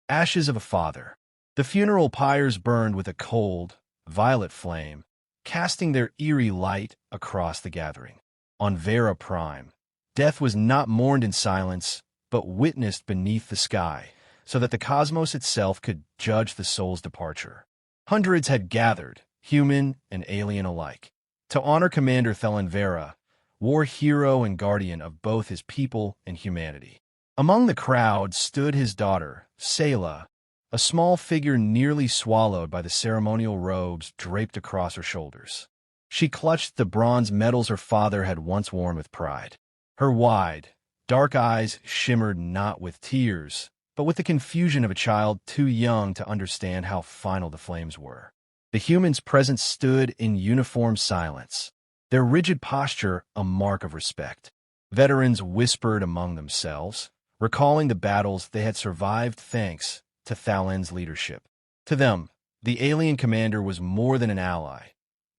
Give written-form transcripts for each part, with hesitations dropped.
Ashes of a father. The funeral pyres burned with a cold, violet flame, casting their eerie light across the gathering. On Veyra Prime, death was not mourned in silence, but witnessed beneath the sky, so that the cosmos itself could judge the soul's departure. Hundreds had gathered, human and alien alike, to honor Commander Thal'en Veyra, war hero and guardian of both his people and humanity. Among the crowd stood his daughter, Seyla, a small figure nearly swallowed by the ceremonial robes draped across her shoulders. She clutched the bronze medals her father had once worn with pride. Her wide, dark eyes shimmered not with tears, but with the confusion of a child too young to understand how final the flames were. The humans present stood in uniform silence, their rigid posture a mark of respect. Veterans whispered among themselves, recalling the battles they had survived thanks to Thal'en's leadership. To them, the alien commander was more than an ally.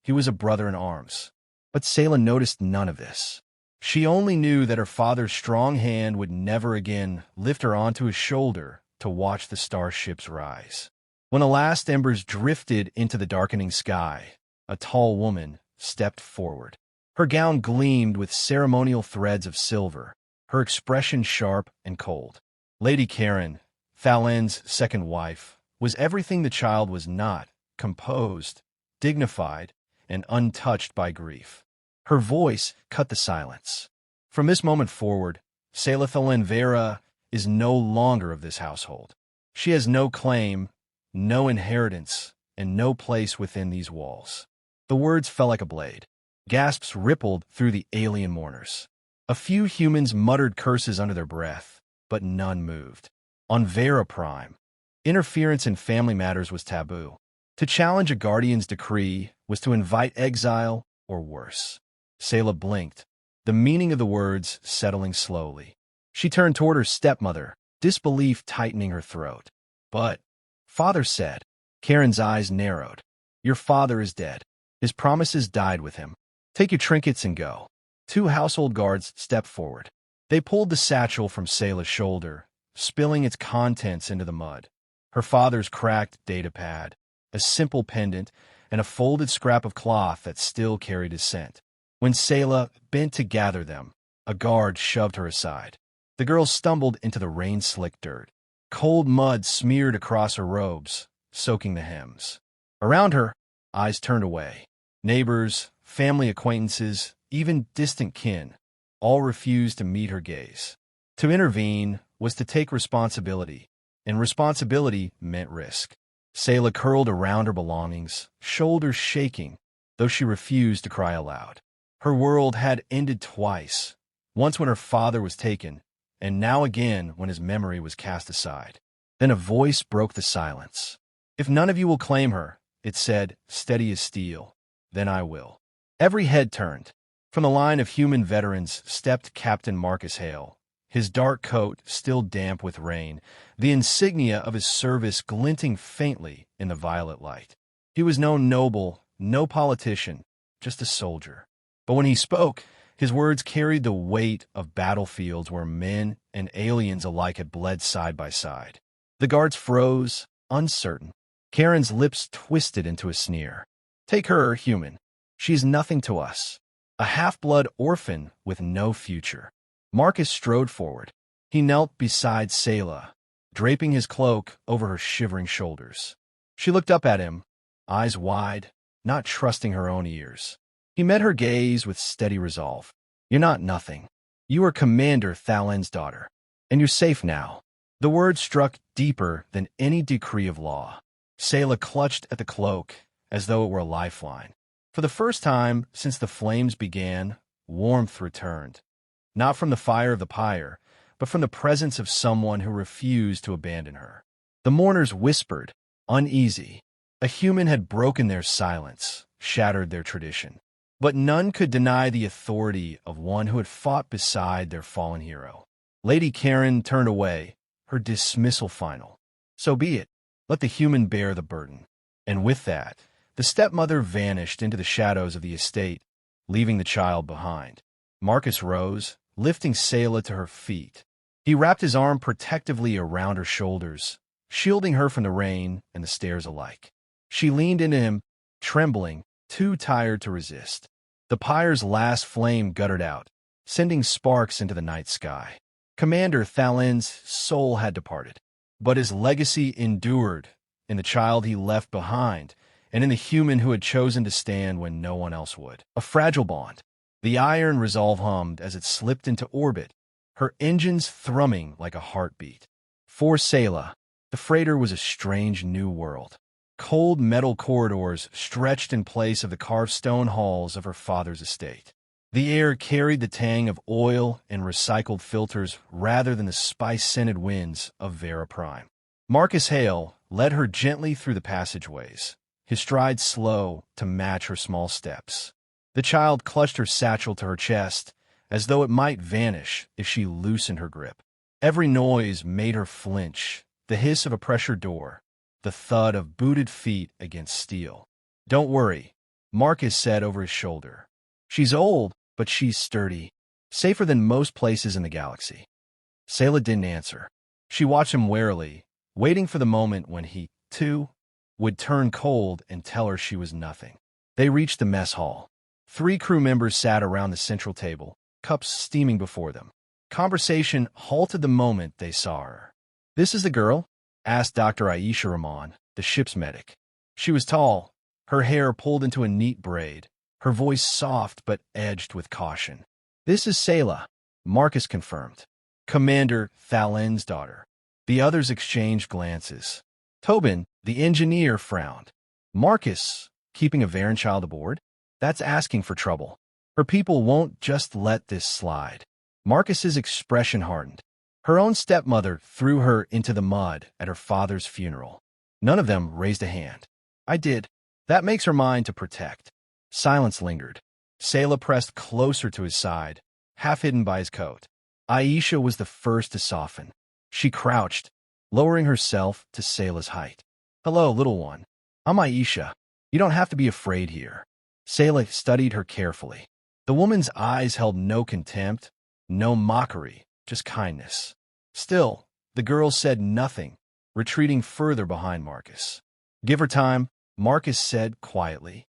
He was a brother in arms. But Seyla noticed none of this. She only knew that her father's strong hand would never again lift her onto his shoulder to watch the starships rise. When the last embers drifted into the darkening sky, a tall woman stepped forward. Her gown gleamed with ceremonial threads of silver, her expression sharp and cold. Lady Karen, Thal'en's second wife, was everything the child was not: composed, dignified, and untouched by grief. Her voice cut the silence. From this moment forward, Seyla Thal'en Veyra is no longer of this household. She has no claim, no inheritance, and no place within these walls. The words fell like a blade. Gasps rippled through the alien mourners. A few humans muttered curses under their breath, but none moved. On Veyra Prime, interference in family matters was taboo. To challenge a guardian's decree was to invite exile or worse. Seyla blinked, the meaning of the words settling slowly. She turned toward her stepmother, disbelief tightening her throat. But, father said. Karen's eyes narrowed. Your father is dead. His promises died with him. Take your trinkets and go. Two household guards stepped forward. They pulled the satchel from Seyla's shoulder, spilling its contents into the mud. Her father's cracked datapad, a simple pendant, and a folded scrap of cloth that still carried his scent. When Seyla bent to gather them, a guard shoved her aside. The girl stumbled into the rain-slicked dirt. Cold mud smeared across her robes, soaking the hems. Around her, eyes turned away. Neighbors, family acquaintances, even distant kin, all refused to meet her gaze. To intervene was to take responsibility, and responsibility meant risk. Seyla curled around her belongings, shoulders shaking, though she refused to cry aloud. Her world had ended twice, once when her father was taken, and now again when his memory was cast aside. Then a voice broke the silence. If none of you will claim her, it said, steady as steel, then I will. Every head turned. From the line of human veterans stepped Captain Marcus Hale, his dark coat still damp with rain, the insignia of his service glinting faintly in the violet light. He was no noble, no politician, just a soldier. But when he spoke, his words carried the weight of battlefields where men and aliens alike had bled side by side. The guards froze, uncertain. Karen's lips twisted into a sneer. Take her, human. She is nothing to us. A half-blood orphan with no future. Marcus strode forward. He knelt beside Seyla, draping his cloak over her shivering shoulders. She looked up at him, eyes wide, not trusting her own ears. He met her gaze with steady resolve. You're not nothing. You are Commander Thal'en's daughter, and you're safe now. The words struck deeper than any decree of law. Seyla clutched at the cloak as though it were a lifeline. For the first time since the flames began, warmth returned. Not from the fire of the pyre, but from the presence of someone who refused to abandon her. The mourners whispered, uneasy. A human had broken their silence, shattered their tradition. But none could deny the authority of one who had fought beside their fallen hero. Lady Karen turned away, her dismissal final. So be it. Let the human bear the burden. And with that, the stepmother vanished into the shadows of the estate, leaving the child behind. Marcus rose, lifting Seyla to her feet. He wrapped his arm protectively around her shoulders, shielding her from the rain and the stairs alike. She leaned into him, trembling, too tired to resist. The pyre's last flame guttered out, sending sparks into the night sky. Commander Thal'en's soul had departed, but his legacy endured in the child he left behind and in the human who had chosen to stand when no one else would. A fragile bond. The iron resolve hummed as it slipped into orbit, her engines thrumming like a heartbeat. For Seyla, the freighter was a strange new world. Cold metal corridors stretched in place of the carved stone halls of her father's estate. The air carried the tang of oil and recycled filters rather than the spice-scented winds of Veyra Prime. Marcus Hale led her gently through the passageways, his stride slow to match her small steps. The child clutched her satchel to her chest, as though it might vanish if she loosened her grip. Every noise made her flinch, the hiss of a pressure door, the thud of booted feet against steel. "Don't worry," Marcus said over his shoulder. "She's old, but she's sturdy. Safer than most places in the galaxy." Seyla didn't answer. She watched him warily, waiting for the moment when he, too, would turn cold and tell her she was nothing. They reached the mess hall. 3 crew members sat around the central table, cups steaming before them. Conversation halted the moment they saw her. "This is the girl?" asked Dr. Aisha Rahman, the ship's medic. She was tall, her hair pulled into a neat braid, her voice soft but edged with caution. "This is Seyla," Marcus confirmed. "Commander Thal'en's daughter." The others exchanged glances. Tobin, the engineer, frowned. "Marcus, keeping a Veyran child aboard? That's asking for trouble. Her people won't just let this slide." Marcus's expression hardened. Her own stepmother threw her into the mud at her father's funeral. None of them raised a hand. "I did. That makes her mine to protect." Silence lingered. Seyla pressed closer to his side, half hidden by his coat. Aisha was the first to soften. She crouched, lowering herself to Seyla's height. "Hello, little one. I'm Aisha. You don't have to be afraid here." Seyla studied her carefully. The woman's eyes held no contempt, no mockery, just kindness. Still, the girl said nothing, retreating further behind Marcus. "Give her time," Marcus said quietly.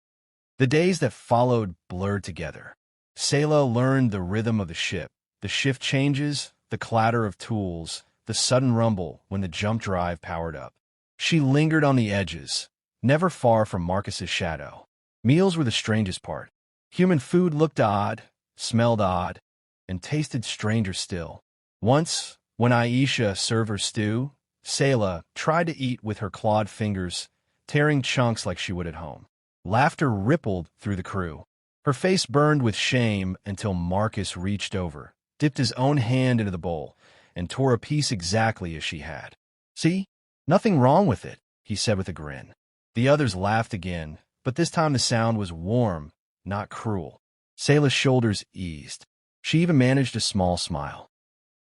The days that followed blurred together. Seyla learned the rhythm of the ship, the shift changes, the clatter of tools, the sudden rumble when the jump drive powered up. She lingered on the edges, never far from Marcus's shadow. Meals were the strangest part. Human food looked odd, smelled odd, and tasted stranger still. Once, when Aisha served her stew, Seyla tried to eat with her clawed fingers, tearing chunks like she would at home. Laughter rippled through the crew. Her face burned with shame until Marcus reached over, dipped his own hand into the bowl, and tore a piece exactly as she had. "See? Nothing wrong with it," he said with a grin. The others laughed again, but this time the sound was warm, not cruel. Seyla's shoulders eased. She even managed a small smile.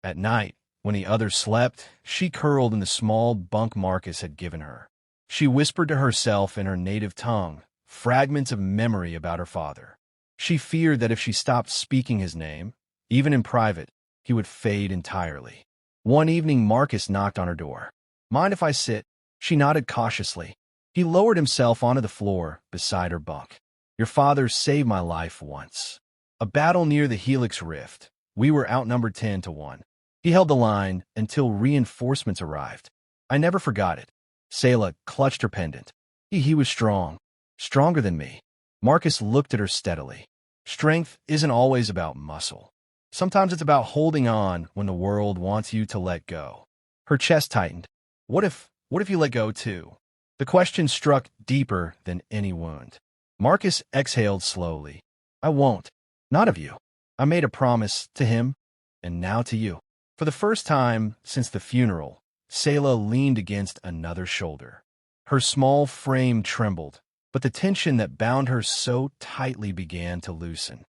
At night, when the others slept, she curled in the small bunk Marcus had given her. She whispered to herself in her native tongue, fragments of memory about her father. She feared that if she stopped speaking his name, even in private, he would fade entirely. One evening, Marcus knocked on her door. "Mind if I sit?" She nodded cautiously. He lowered himself onto the floor beside her bunk. "Your father saved my life once. A battle near the Helix Rift. We were outnumbered 10-1. He held the line until reinforcements arrived. I never forgot it." Seyla clutched her pendant. He was strong. Stronger than me." Marcus looked at her steadily. "Strength isn't always about muscle. Sometimes it's about holding on when the world wants you to let go." Her chest tightened. What if you let go too? The question struck deeper than any wound. Marcus exhaled slowly. "I won't. Not of you. I made a promise to him, and now to you." For the first time since the funeral, Seyla leaned against another shoulder. Her small frame trembled, but the tension that bound her so tightly began to loosen.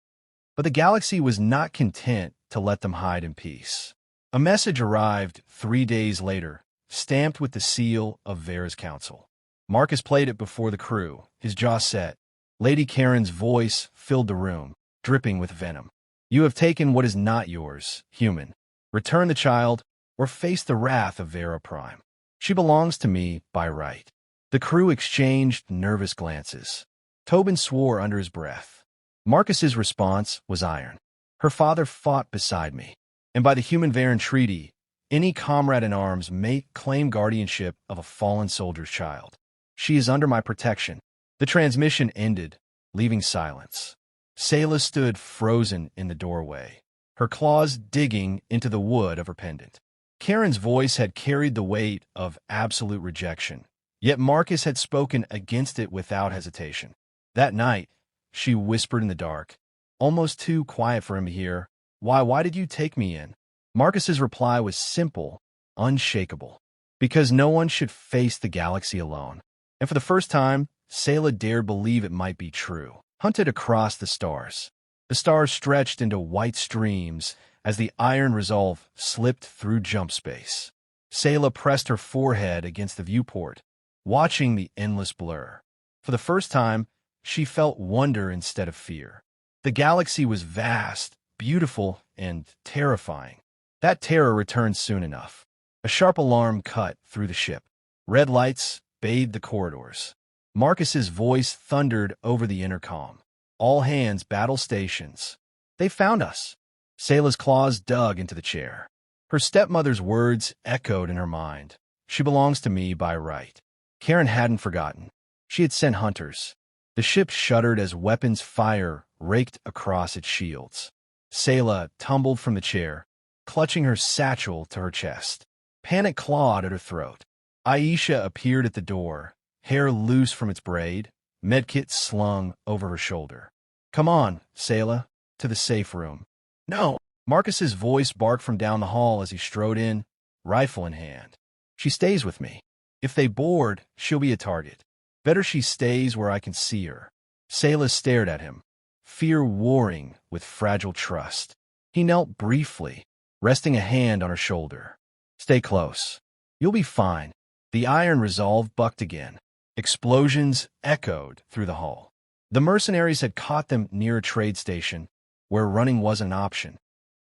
But the galaxy was not content to let them hide in peace. A message arrived 3 days later, stamped with the seal of Veyra's council. Marcus played it before the crew, his jaw set. Lady Karen's voice filled the room, dripping with venom. "You have taken what is not yours, human. Return the child, or face the wrath of Veyra Prime." She belongs to me by right. The crew exchanged nervous glances. Tobin swore under his breath. Marcus's response was iron. Her father fought beside me, and by the human Veyran treaty, any comrade in arms may claim guardianship of a fallen soldier's child. She is under my protection. The transmission ended, leaving silence. Seyla stood frozen in the doorway, her claws digging into the wood of her pendant. Karen's voice had carried the weight of absolute rejection, yet Marcus had spoken against it without hesitation. That night, she whispered in the dark, almost too quiet for him to hear, Why did you take me in? Marcus's reply was simple, unshakable. Because no one should face the galaxy alone. And for the first time, Seyla dared believe it might be true. Hunted across the stars. The stars stretched into white streams as the iron resolve slipped through jump space. Seyla pressed her forehead against the viewport, watching the endless blur. For the first time, she felt wonder instead of fear. The galaxy was vast, beautiful, and terrifying. That terror returned soon enough. A sharp alarm cut through the ship. Red lights bathed the corridors. Marcus's voice thundered over the intercom. All hands battle stations. They found us. Seyla's claws dug into the chair. Her stepmother's words echoed in her mind. She belongs to me by right. Karen hadn't forgotten. She had sent hunters. The ship shuddered as weapons fire raked across its shields. Seyla tumbled from the chair, clutching her satchel to her chest. Panic clawed at her throat. Aisha appeared at the door, hair loose from its braid, medkit slung over her shoulder. Come on, Seyla, to the safe room. No! Marcus's voice barked from down the hall as he strode in, rifle in hand. She stays with me. If they board, she'll be a target. Better she stays where I can see her. Seyla stared at him, fear warring with fragile trust. He knelt briefly, resting a hand on her shoulder. Stay close. You'll be fine. The iron resolve bucked again. Explosions echoed through the hall. The mercenaries had caught them near a trade station, where running wasn't an option.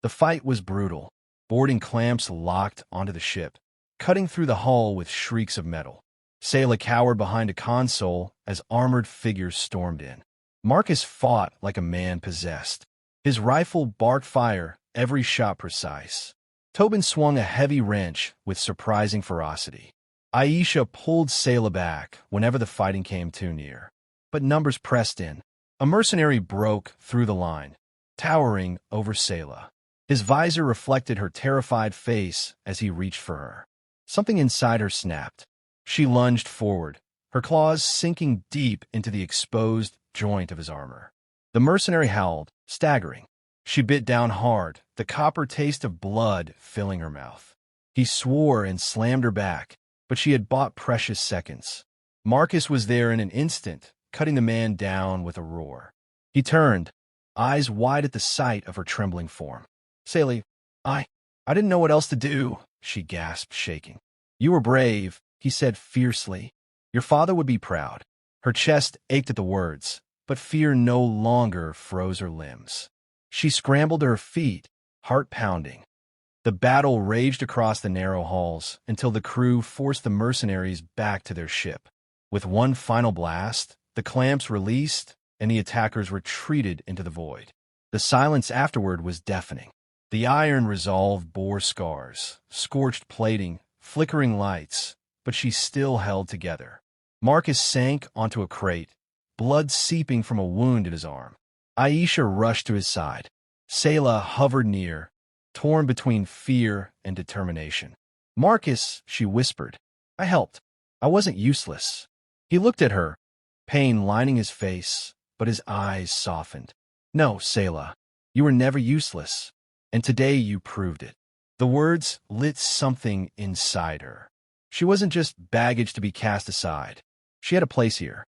The fight was brutal. Boarding clamps locked onto the ship, cutting through the hull with shrieks of metal. Seyla cowered behind a console as armored figures stormed in. Marcus fought like a man possessed. His rifle barked fire, every shot precise. Tobin swung a heavy wrench with surprising ferocity. Aisha pulled Seyla back whenever the fighting came too near. But numbers pressed in. A mercenary broke through the line, towering over Seyla. His visor reflected her terrified face as he reached for her. Something inside her snapped. She lunged forward, her claws sinking deep into the exposed joint of his armor. The mercenary howled, staggering. She bit down hard, the copper taste of blood filling her mouth. He swore and slammed her back, but she had bought precious seconds. Marcus was there in an instant, cutting the man down with a roar. He turned, eyes wide at the sight of her trembling form. Seyla, I didn't know what else to do, she gasped, shaking. You were brave, he said fiercely. Your father would be proud. Her chest ached at the words, but fear no longer froze her limbs. She scrambled to her feet, heart pounding. The battle raged across the narrow halls until the crew forced the mercenaries back to their ship. With one final blast, the clamps released and the attackers retreated into the void. The silence afterward was deafening. The iron resolve bore scars, scorched plating, flickering lights, but she still held together. Marcus sank onto a crate, blood seeping from a wound in his arm. Aisha rushed to his side. Seyla hovered near, torn between fear and determination. Marcus, she whispered. I helped. I wasn't useless. He looked at her, pain lining his face, but his eyes softened. No, Seyla, you were never useless, and today you proved it. The words lit something inside her. She wasn't just baggage to be cast aside. She had a place here.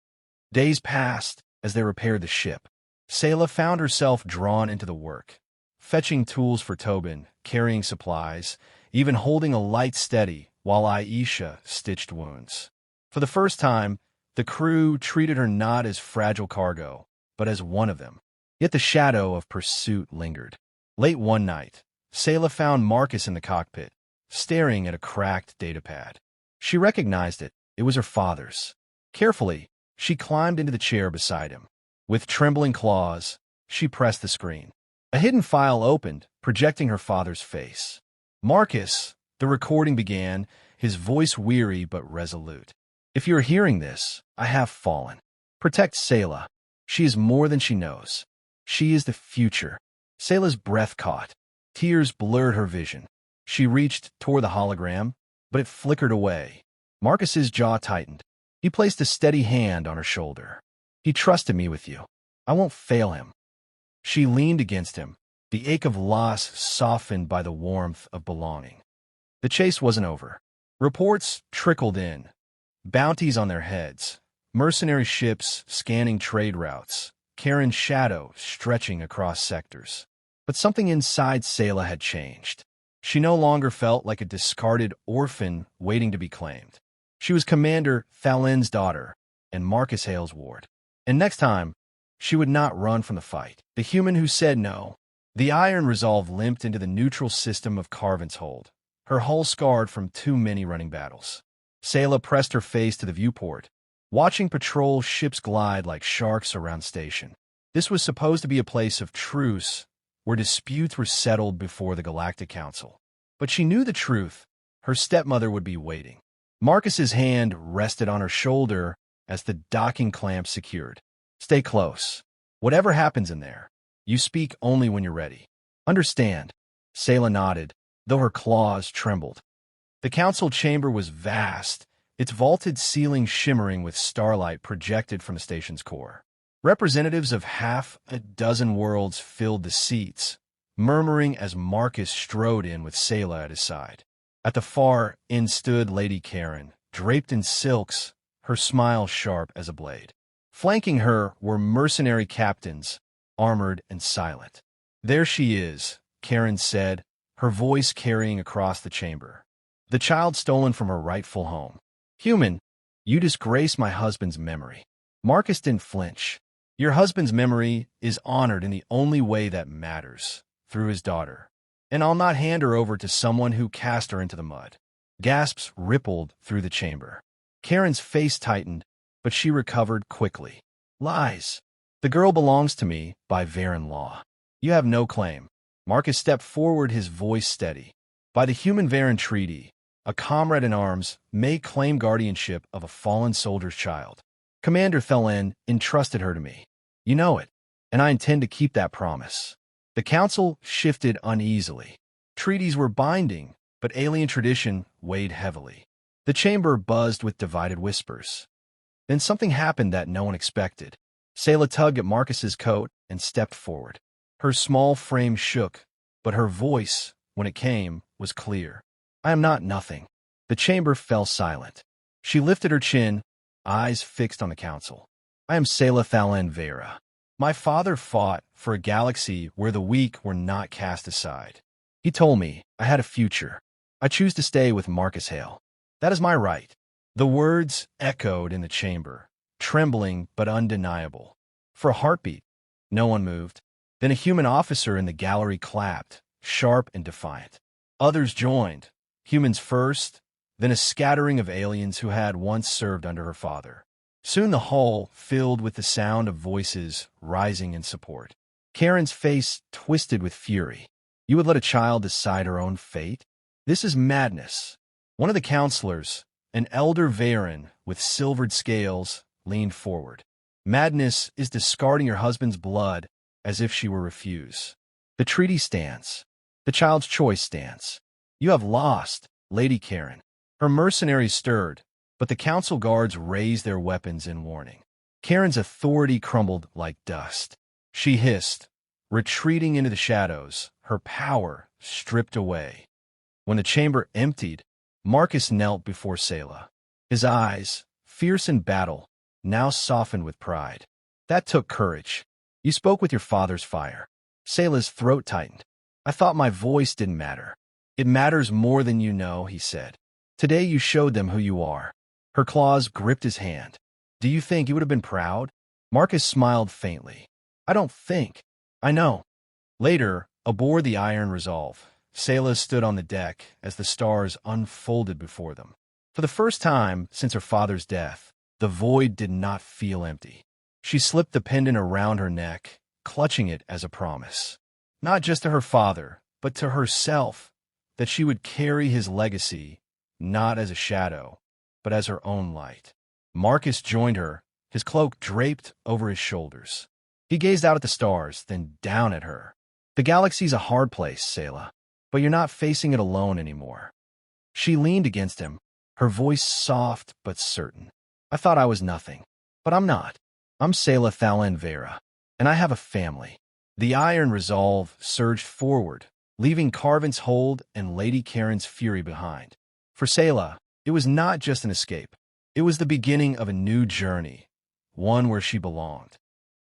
Days passed as they repaired the ship. Seyla found herself drawn into the work, fetching tools for Tobin, carrying supplies, even holding a light steady while Aisha stitched wounds. For the first time, the crew treated her not as fragile cargo, but as one of them. Yet the shadow of pursuit lingered. Late one night, Seyla found Marcus in the cockpit, staring at a cracked datapad. She recognized it. It was her father's. Carefully, she climbed into the chair beside him. With trembling claws, she pressed the screen. A hidden file opened, projecting her father's face. Marcus, the recording began, his voice weary but resolute. If you're hearing this, I have fallen. Protect Seyla. She is more than she knows. She is the future. Seyla's breath caught. Tears blurred her vision. She reached toward the hologram, but it flickered away. Marcus's jaw tightened. He placed a steady hand on her shoulder. He trusted me with you. I won't fail him. She leaned against him, the ache of loss softened by the warmth of belonging. The chase wasn't over. Reports trickled in. Bounties on their heads. Mercenary ships scanning trade routes. Karen's shadow stretching across sectors. But something inside Seyla had changed. She no longer felt like a discarded orphan waiting to be claimed. She was Commander Thal'en's daughter and Marcus Hale's ward. And next time, she would not run from the fight. The human who said no. The iron resolve limped into the neutral system of Carvin's hold, her hull scarred from too many running battles. Seyla pressed her face to the viewport, watching patrol ships glide like sharks around station. This was supposed to be a place of truce, where disputes were settled before the Galactic Council. But she knew the truth. Her stepmother would be waiting. Marcus's hand rested on her shoulder as the docking clamp secured. Stay close. Whatever happens in there, you speak only when you're ready. Understand? Seyla nodded, though her claws trembled. The council chamber was vast, its vaulted ceiling shimmering with starlight projected from the station's core. Representatives of half a dozen worlds filled the seats, murmuring as Marcus strode in with Seyla at his side. At the far end stood Lady Karen, draped in silks, her smile sharp as a blade. Flanking her were mercenary captains, armored and silent. There she is, Karen said, her voice carrying across the chamber. The child stolen from her rightful home. Human, you disgrace my husband's memory. Marcus didn't flinch. Your husband's memory is honored in the only way that matters, through his daughter. And I'll not hand her over to someone who cast her into the mud. Gasps rippled through the chamber. Karen's face tightened, but she recovered quickly. Lies. The girl belongs to me by Veyran law. You have no claim. Marcus stepped forward, his voice steady. By the human Veyran treaty, a comrade in arms may claim guardianship of a fallen soldier's child. Commander Thal'en entrusted her to me. You know it, and I intend to keep that promise. The council shifted uneasily. Treaties were binding, but alien tradition weighed heavily. The chamber buzzed with divided whispers. Then something happened that no one expected. Seyla tugged at Marcus's coat and stepped forward. Her small frame shook, but her voice, when it came, was clear. I am not nothing. The chamber fell silent. She lifted her chin, eyes fixed on the council. I am Seyla Thal'en Veyra. My father fought for a galaxy where the weak were not cast aside. He told me I had a future. I choose to stay with Marcus Hale. That is my right. The words echoed in the chamber, trembling but undeniable. For a heartbeat, no one moved. Then a human officer in the gallery clapped, sharp and defiant. Others joined, humans first, then a scattering of aliens who had once served under her father. Soon the hall filled with the sound of voices rising in support. Karen's face twisted with fury. You would let a child decide her own fate? This is madness. One of the counselors, an elder Veyran with silvered scales, leaned forward. Madness is discarding your husband's blood as if she were refused. The treaty stands. The child's choice stands. You have lost, Lady Karen. Her mercenaries stirred, but the council guards raised their weapons in warning. Karen's authority crumbled like dust. She hissed, retreating into the shadows, her power stripped away. When the chamber emptied, Marcus knelt before Seyla. His eyes, fierce in battle, now softened with pride. That took courage. You spoke with your father's fire. Seyla's throat tightened. I thought my voice didn't matter. It matters more than you know, he said. Today you showed them who you are. Her claws gripped his hand. Do you think you would have been proud? Marcus smiled faintly. I don't think. I know. Later, aboard the Iron Resolve, Seyla stood on the deck as the stars unfolded before them. For the first time since her father's death, the void did not feel empty. She slipped the pendant around her neck, clutching it as a promise. Not just to her father, but to herself, that she would carry his legacy, not as a shadow, but as her own light. Marcus joined her, his cloak draped over his shoulders. He gazed out at the stars, then down at her. The galaxy's a hard place, Seyla, but you're not facing it alone anymore. She leaned against him, her voice soft but certain. I thought I was nothing, but I'm not. I'm Seyla Thal'en Veyra, and I have a family. The iron resolve surged forward, leaving Carvin's hold and Lady Karen's fury behind. For Seyla, it was not just an escape. It was the beginning of a new journey, one where she belonged.